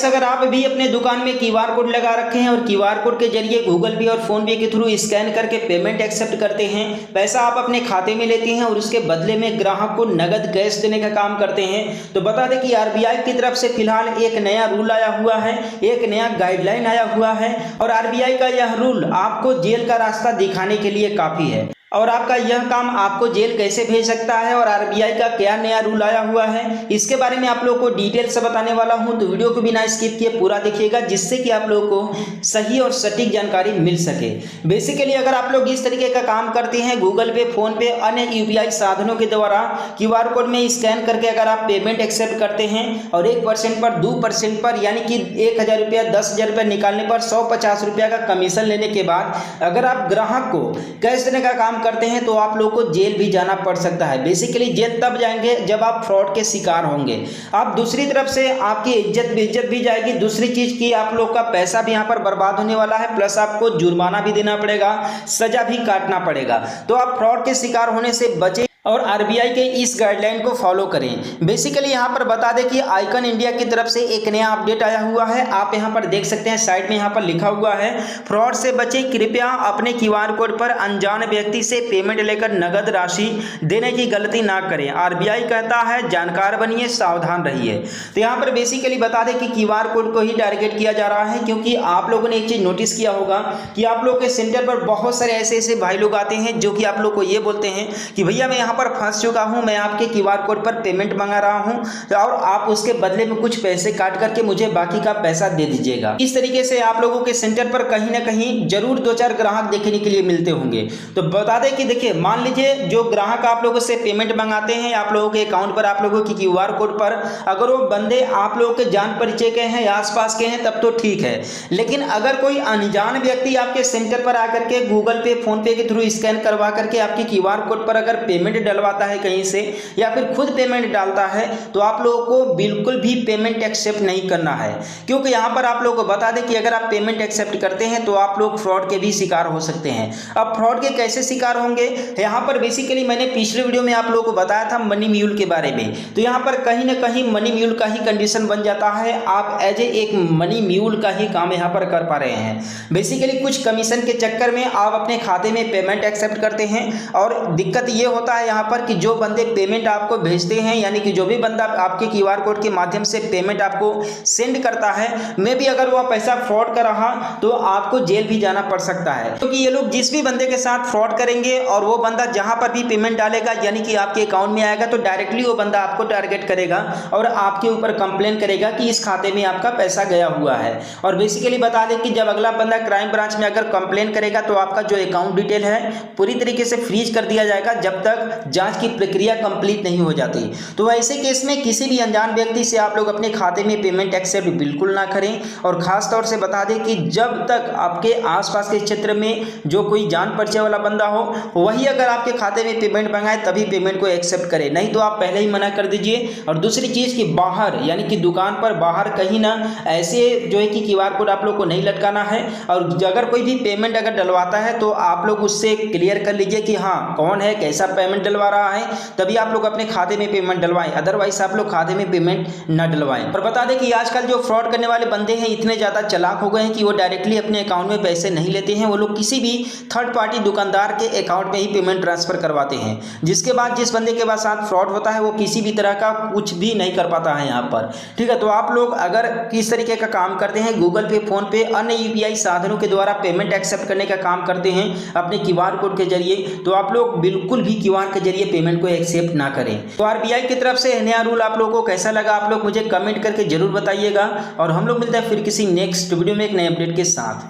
अगर आप भी अपने दुकान में क्यूआर कोड लगा रखे हैं और क्यूआर कोड के जरिए गूगल पे और फोन पे के थ्रू स्कैन करके पेमेंट एक्सेप्ट करते हैं, पैसा आप अपने खाते में लेते हैं और उसके बदले में ग्राहक को नगद कैश देने का काम करते हैं, तो बता दें कि आरबीआई की तरफ से फिलहाल एक नया रूल आया हुआ है, एक नया गाइडलाइन आया हुआ है और आरबीआई का यह रूल आपको जेल का रास्ता दिखाने के लिए काफी है। और आपका यह काम आपको जेल कैसे भेज सकता है और आरबीआई का क्या नया रूल आया हुआ है, इसके बारे में आप लोगों को डिटेल से बताने वाला हूं, तो वीडियो को बिना स्किप किए पूरा देखिएगा, जिससे कि आप लोगों को सही और सटीक जानकारी मिल सके। बेसिकली अगर आप लोग इस तरीके का काम करते हैं, गूगल पे, फोन पे, अन्य यूपीआई साधनों के द्वारा क्यूआर कोड में स्कैन करके अगर आप पेमेंट एक्सेप्ट करते हैं और 1% पर 2% पर यानी कि 1000 रुपया 10,000 रुपया निकालने पर 150 रुपया का कमीशन लेने के बाद अगर आप ग्राहक को कैश देने का काम करते हैं तो आप लोगों को जेल भी जाना पड़ सकता है। बेसिकली जेल तब जाएंगे जब आप फ्रॉड के शिकार होंगे। आप दूसरी तरफ से आपकी इज्जत भी जाएगी, दूसरी चीज की आप लोग का पैसा भी यहाँ पर बर्बाद होने वाला है, प्लस आपको जुर्माना भी देना पड़ेगा, सजा भी काटना पड़ेगा। तो आप फ्रॉड के शिकार होने से बचे और आरबीआई के इस गाइडलाइन को फॉलो करें। बेसिकली यहाँ पर बता दें कि आइकन इंडिया की तरफ से एक नया अपडेट आया हुआ है, आप यहाँ पर देख सकते हैं, साइड में यहाँ पर लिखा हुआ है, फ्रॉड से बचें, कृपया अपने क्यूआर कोड पर अनजान व्यक्ति से पेमेंट लेकर नगद राशि देने की गलती ना करें। आरबीआई कहता है जानकार बनिए, सावधान रहिए। तो यहाँ पर बेसिकली बता दें कि क्यूआर कोड को ही टारगेट किया जा रहा है, क्योंकि आप लोगों ने एक चीज नोटिस किया होगा कि आप लोग के सेंटर पर बहुत सारे ऐसे भाई लोग आते हैं जो कि आप लोग को ये बोलते हैं कि भैया मैं पर फंस चुका हूं, मैं आपके क्यूआर कोड पर पेमेंट मंगा रहा हूं और आप उसके बदले में कुछ पैसे काट करके मुझे बाकी का पैसा दे दीजिएगा। इस तरीके से आप लोगों के सेंटर पर कहीं ना कहीं जरूर 2-4 ग्राहक देखने के लिए मिलते होंगे। तो बता दें कि देखिए, मान लीजिए जो ग्राहक आप लोगों से पेमेंट मंगाते हैं आप लोगों के अकाउंट पर, आप लोगों की क्यूआर कोड पर, अगर वो बंदे आप लोगों के जान परिचय के हैं या आसपास के हैं तब तो ठीक है, लेकिन अगर कोई अनजान व्यक्ति आपके सेंटर पर आकर के गूगल पे, फोन पे के थ्रू स्कैन करवा करके आपकी क्यूआर कोड पर अगर पेमेंट डलवाता है कहीं से या फिर खुद पेमेंट डालता है, तो आप लोगों को बिल्कुल भी पेमेंट एक्सेप्ट नहीं करना है, क्योंकि यहां पर आप लोगों को बता दें कि अगर आप पेमेंट एक्सेप्ट करते हैं तो आप लोग फ्रॉड के भी शिकार हो सकते हैं। अब फ्रॉड के कैसे शिकार होंगे, यहां पर बेसिकली मैंने पिछले वीडियो में आप लोगों को बताया था मनी म्यूल के बारे में। तो यहां पर कहीं ना कहीं मनी म्यूल का ही कंडीशन बन जाता है, आप एज एक मनी म्यूल का ही काम यहां पर कर पा रहे हैं। बेसिकली कुछ कमीशन के चक्कर में आप अपने खाते में पेमेंट एक्सेप्ट करते हैं और दिक्कत ये होता है यहां पर कि जो बंदे पेमेंट आपको भेजते हैं, यानी कि जो भी बंदा आपके क्यूआर कोड के माध्यम से पेमेंट आपको सेंड करता है, मे भी अगर वह पैसा फ्रॉड कर रहा तो आपको जेल भी जाना पड़ सकता है, क्योंकि ये लोग जिस भी बंदे के साथ फ्रॉड करेंगे और वो बंदा जहां पर भी पेमेंट डालेगा यानी कि आपके अकाउंट में आएगा तो डायरेक्टली वो बंदा आपको टारगेट करेगा और आपके ऊपर कंप्लेन करेगा कि इस खाते में आपका पैसा गया हुआ है। और बेसिकली बता दें कि जब अगला बंदा क्राइम ब्रांच में अगर कंप्लेन करेगा तो आपका जो अकाउंट डिटेल है पूरी तरीके से फ्रीज कर दिया जाएगा जब तक जांच की प्रक्रिया कंप्लीट नहीं हो जाती। तो ऐसे केस में किसी भी अनजान व्यक्ति से आप लोग अपने खाते में पेमेंट एक्सेप्ट बिल्कुल ना करें। और खास तौर से बता दें कि जब तक आपके आसपास के क्षेत्र में जो कोई जान परिचय वाला बंदा हो वही अगर आपके खाते में पेमेंट मंगाए तभी पेमेंट को एक्सेप्ट करें, नहीं तो आप पहले ही मना कर दीजिए। और दूसरी चीज कि बाहर यानी कि दुकान पर बाहर कहीं ना ऐसे जो है कि क्यूआर कोड आप लोग को नहीं लटकाना है। और अगर कोई भी पेमेंट अगर डलवाता है तो आप लोग उससे क्लियर कर लीजिए कि हाँ कौन है, कैसा पेमेंट डलवा रहा है, तभी आप लोग अपने खाते में पेमेंट डलवाएं, अदरवाइज आप लोग खाते में पेमेंट न डलवाएं। और बता दें कि आजकल जो फ्रॉड करने वाले बंदे हैं इतने ज़्यादा चालाक हो गए हैं कि वो डायरेक्टली अपने अकाउंट में पैसे नहीं लेते हैं, वो लोग किसी भी थर्ड पार्टी दुकानदार के अकाउंट में ही पेमेंट ट्रांसफर करवाते हैं, जिसके बाद जिस बंदे के साथ फ्रॉड होता है वो किसी भी तरह का कुछ भी नहीं कर पाता है यहाँ पर। ठीक है, तो आप लोग अगर किस तरीके का काम करते हैं, गूगल पे, फोन पे, अन्य यूपीआई साधनों के द्वारा पेमेंट एक्सेप्ट करने का काम करते हैं अपने क्यूआर कोड के जरिए, तो आप लोग बिल्कुल भी क्यूआर के जरिए पेमेंट को एक्सेप्ट ना करें। तो आरबीआई की तरफ से नया रूल आप लोगों को कैसा लगा आप लोग मुझे कमेंट करके जरूर बताइएगा। और हम लोग मिलते हैं फिर किसी नेक्स्ट वीडियो में एक नए अपडेट के साथ।